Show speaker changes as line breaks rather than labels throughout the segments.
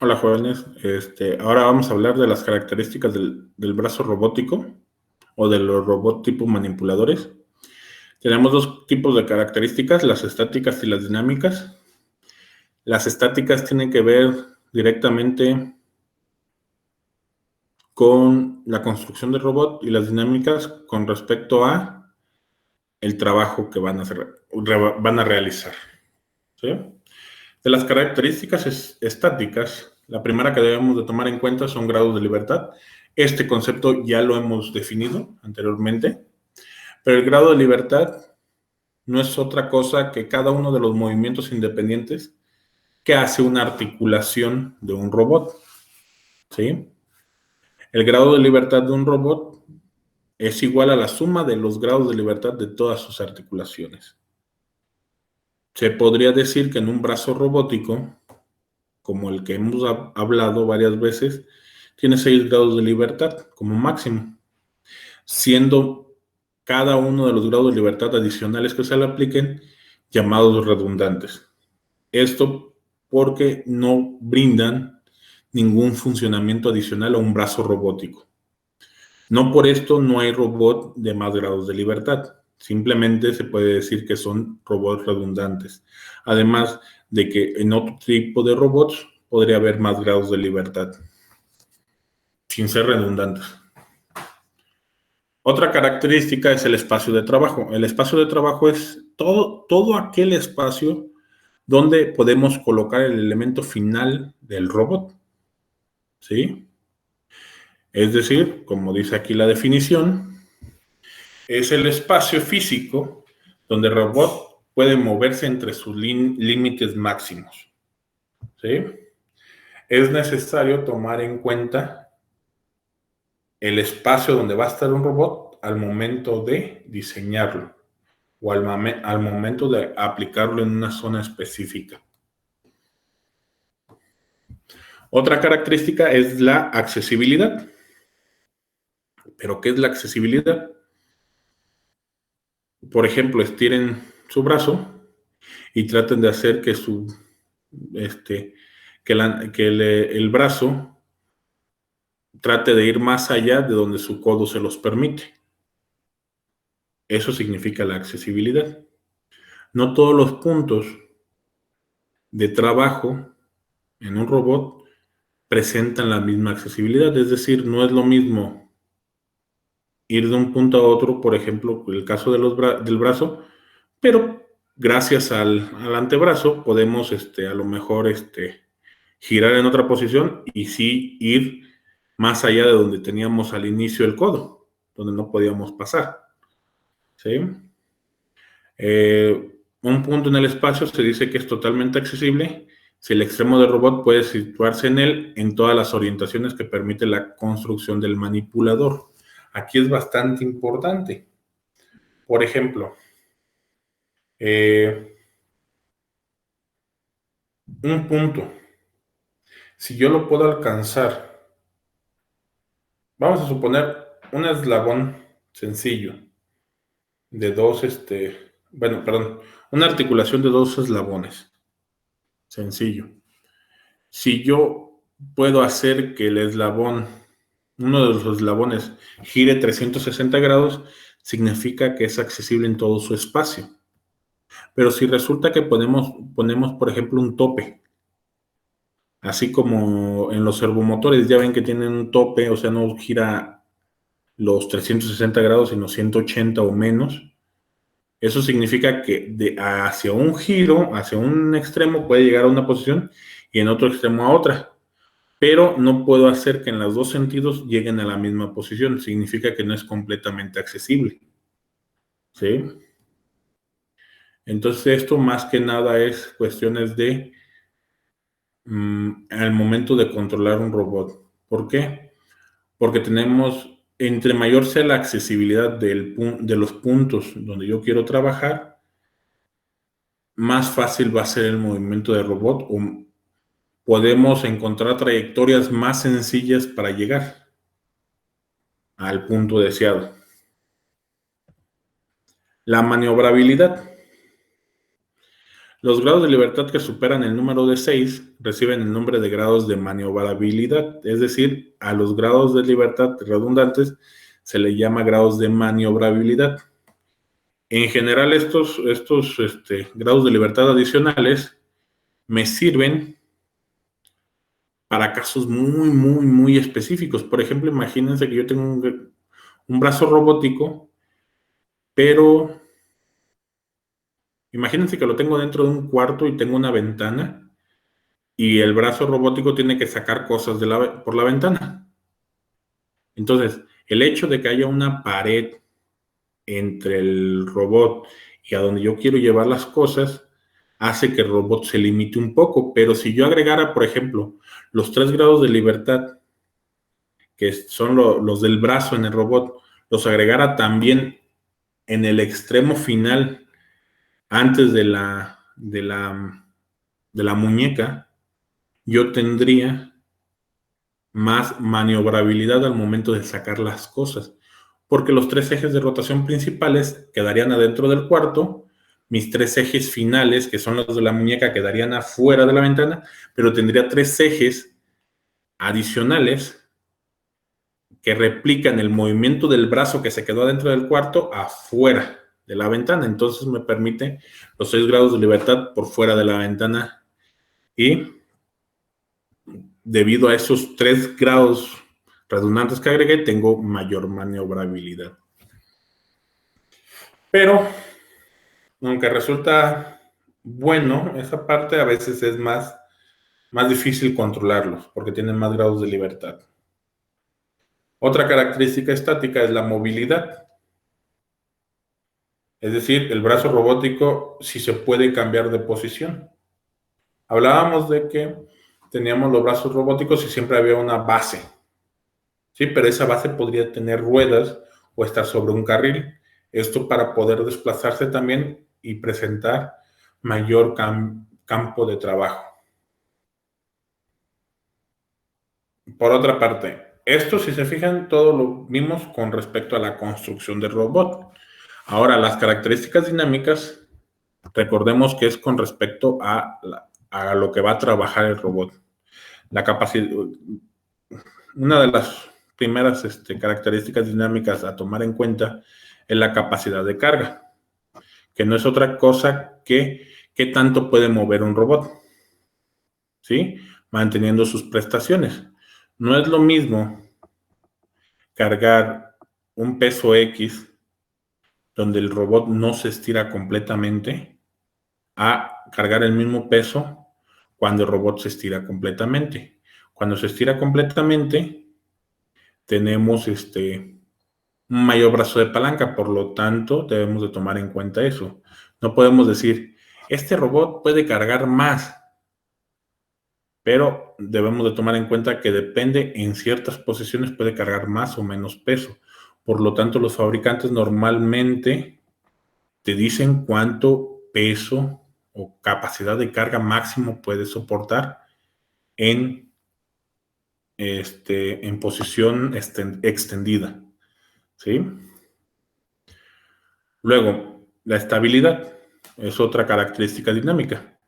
Hola jóvenes, ahora vamos a hablar de las características del brazo robótico o de los robots tipo manipuladores. Tenemos dos tipos de características, las estáticas y las dinámicas. Las estáticas tienen que ver directamente con la construcción del robot y las dinámicas con respecto a el trabajo que van a realizar. ¿Sí? De las características estáticas, la primera que debemos de tomar en cuenta son grados de libertad. Este concepto ya lo hemos definido anteriormente, pero el grado de libertad no es otra cosa que cada uno de los movimientos independientes que hace una articulación de un robot. ¿Sí? El grado de libertad de un robot es igual a la suma de los grados de libertad de todas sus articulaciones. Se podría decir que en un brazo robótico, como el que hemos hablado varias veces, tiene 6 grados de libertad como máximo, siendo cada uno de los grados de libertad adicionales que se le apliquen llamados redundantes. Esto porque no brindan ningún funcionamiento adicional a un brazo robótico. No por esto no hay robot de más grados de libertad. Simplemente se puede decir que son robots redundantes. Además de que en otro tipo de robots podría haber más grados de libertad, sin ser redundantes. Otra característica es el espacio de trabajo. El espacio de trabajo es todo aquel espacio donde podemos colocar el elemento final del robot. ¿Sí? Es decir, como dice aquí la definición, es el espacio físico donde el robot puede moverse entre sus límites máximos. ¿Sí? Es necesario tomar en cuenta el espacio donde va a estar un robot al momento de diseñarlo o al momento de aplicarlo en una zona específica. Otra característica es la accesibilidad. ¿Pero qué es la accesibilidad? Por ejemplo, estiren su brazo y traten de hacer que el brazo trate de ir más allá de donde su codo se los permite. Eso significa la accesibilidad. No todos los puntos de trabajo en un robot presentan la misma accesibilidad, es decir, no es lo mismo ir de un punto a otro, por ejemplo, el caso del brazo, pero gracias al antebrazo podemos a lo mejor girar en otra posición y sí ir más allá de donde teníamos al inicio el codo, donde no podíamos pasar. ¿Sí? Un punto en el espacio se dice que es totalmente accesible si el extremo del robot puede situarse en él en todas las orientaciones que permite la construcción del manipulador. Aquí es bastante importante. Por ejemplo, un punto, si yo lo puedo alcanzar, vamos a suponer un eslabón sencillo de una articulación de dos eslabones, sencillo. Si yo puedo hacer que uno de los eslabones gire 360 grados, significa que es accesible en todo su espacio. Pero si resulta que ponemos, por ejemplo, un tope, así como en los servomotores, ya ven que tienen un tope, o sea, no gira los 360 grados, sino 180 o menos. Eso significa que hacia un giro, hacia un extremo puede llegar a una posición y en otro extremo a otra. Pero no puedo hacer que en los dos sentidos lleguen a la misma posición. Significa que no es completamente accesible. ¿Sí? Entonces esto más que nada es cuestiones de al momento de controlar un robot. ¿Por qué? Porque entre mayor sea la accesibilidad de los puntos donde yo quiero trabajar, más fácil va a ser el movimiento del robot o podemos encontrar trayectorias más sencillas para llegar al punto deseado. La maniobrabilidad. Los grados de libertad que superan el número de 6 reciben el nombre de grados de maniobrabilidad, es decir, a los grados de libertad redundantes se le llama grados de maniobrabilidad. En general, estos grados de libertad adicionales me sirven para casos muy, muy, muy específicos. Por ejemplo, imagínense que yo tengo un brazo robótico, pero imagínense que lo tengo dentro de un cuarto y tengo una ventana y el brazo robótico tiene que sacar cosas por la ventana. Entonces, el hecho de que haya una pared entre el robot y a donde yo quiero llevar las cosas hace que el robot se limite un poco. Pero si yo agregara, por ejemplo, los 3 grados de libertad, que son los del brazo en el robot, los agregara también en el extremo final, antes de la muñeca, yo tendría más maniobrabilidad al momento de sacar las cosas, porque los 3 ejes de rotación principales quedarían adentro del cuarto, mis 3 ejes finales, que son los de la muñeca, quedarían afuera de la ventana, pero tendría 3 ejes adicionales que replican el movimiento del brazo que se quedó adentro del cuarto afuera de la ventana. Entonces me permite los 6 grados de libertad por fuera de la ventana y debido a esos 3 grados redundantes que agregué, tengo mayor maniobrabilidad. Pero, aunque resulta bueno, esa parte a veces es más difícil controlarlos porque tienen más grados de libertad. Otra característica estática es la movilidad. Es decir, el brazo robótico sí se puede cambiar de posición. Hablábamos de que teníamos los brazos robóticos y siempre había una base. Sí, pero esa base podría tener ruedas o estar sobre un carril. Esto para poder desplazarse también y presentar mayor campo de trabajo. Por otra parte, esto, si se fijan, todo lo vimos con respecto a la construcción del robot. Ahora, las características dinámicas, recordemos que es con respecto a lo que va a trabajar el robot. La capacidad, una de las primeras características dinámicas a tomar en cuenta es la capacidad de carga, que no es otra cosa que qué tanto puede mover un robot, ¿sí? Manteniendo sus prestaciones. No es lo mismo cargar un peso X donde el robot no se estira completamente a cargar el mismo peso cuando el robot se estira completamente. Cuando se estira completamente, tenemos un mayor brazo de palanca, por lo tanto, debemos de tomar en cuenta eso. No podemos decir, este robot puede cargar más, pero debemos de tomar en cuenta que depende, en ciertas posiciones puede cargar más o menos peso. Por lo tanto, los fabricantes normalmente te dicen cuánto peso o capacidad de carga máximo puede soportar en posición extendida, ¿sí? Luego, la estabilidad es otra característica dinámica.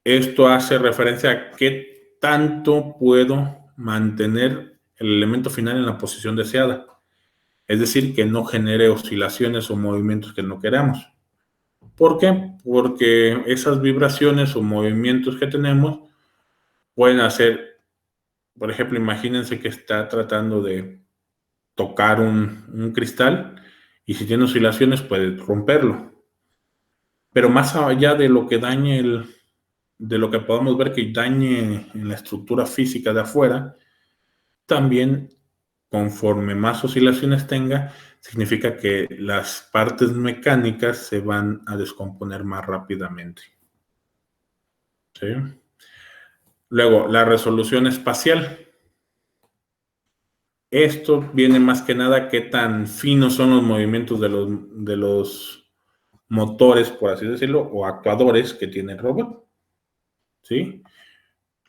Esto hace referencia a qué tanto puedo mantener el elemento final en la posición deseada. Es decir, que no genere oscilaciones o movimientos que no queramos. ¿Por qué? Porque esas vibraciones o movimientos que tenemos pueden hacer, por ejemplo, imagínense que está tratando de tocar un cristal y si tiene oscilaciones puede romperlo. Pero más allá de lo que dañe de lo que podamos ver que dañe en la estructura física de afuera, también conforme más oscilaciones tenga, significa que las partes mecánicas se van a descomponer más rápidamente. ¿Sí? Luego, la resolución espacial. Esto viene más que nada qué tan finos son los movimientos de los motores, por así decirlo, o actuadores que tiene el robot. ¿Sí?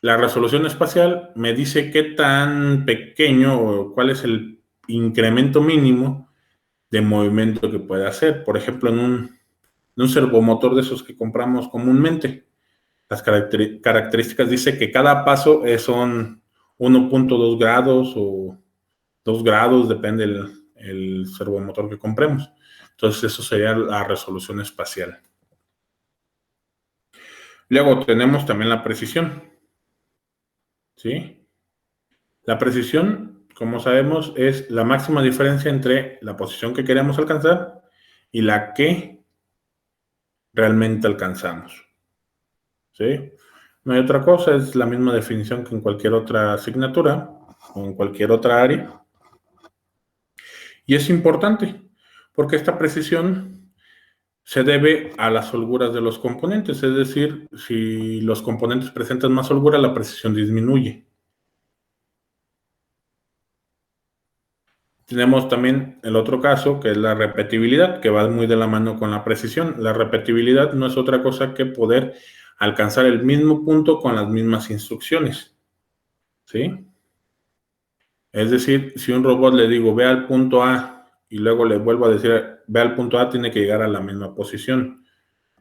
La resolución espacial me dice qué tan pequeño o cuál es el incremento mínimo de movimiento que puede hacer. Por ejemplo, de un servomotor de esos que compramos comúnmente. Las características dice que cada paso son 1.2 grados o 2 grados, depende el servomotor que compremos. Entonces, eso sería la resolución espacial. Luego tenemos también la precisión. ¿Sí? La precisión, como sabemos, es la máxima diferencia entre la posición que queremos alcanzar y la que realmente alcanzamos. ¿Sí? No hay otra cosa, es la misma definición que en cualquier otra asignatura o en cualquier otra área. Y es importante porque esta precisión se debe a las holguras de los componentes, es decir, si los componentes presentan más holgura, la precisión disminuye. Tenemos también el otro caso, que es la repetibilidad, que va muy de la mano con la precisión. La repetibilidad no es otra cosa que poder alcanzar el mismo punto con las mismas instrucciones. ¿Sí? Es decir, si un robot le digo, ve al punto A, y luego le vuelvo a decir, ve al punto A, tiene que llegar a la misma posición.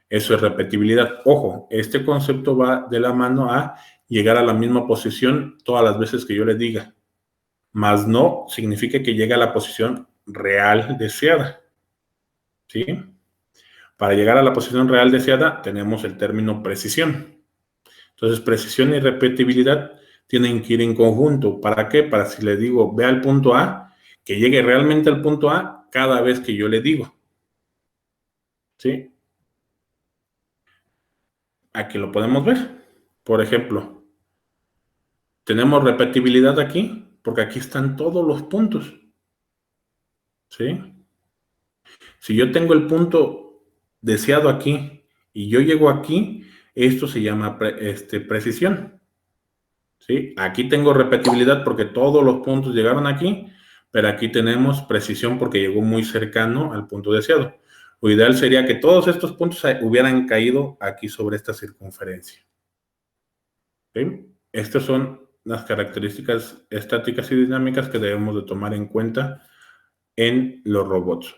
Eso es repetibilidad. Ojo, este concepto va de la mano a llegar a la misma posición todas las veces que yo le diga. Más no significa que llegue a la posición real deseada. ¿Sí? Para llegar a la posición real deseada tenemos el término precisión. Entonces, precisión y repetibilidad tienen que ir en conjunto. ¿Para qué? Para si le digo, ve al punto A, que llegue realmente al punto A cada vez que yo le digo. ¿Sí? Aquí lo podemos ver. Por ejemplo, tenemos repetibilidad aquí, porque aquí están todos los puntos. ¿Sí? Si yo tengo el punto deseado aquí y yo llego aquí, esto se llama precisión. ¿Sí? Aquí tengo repetibilidad porque todos los puntos llegaron aquí, pero aquí tenemos precisión porque llegó muy cercano al punto deseado. Lo ideal sería que todos estos puntos hubieran caído aquí sobre esta circunferencia. ¿Sí? Estas son las características estáticas y dinámicas que debemos de tomar en cuenta en los robots.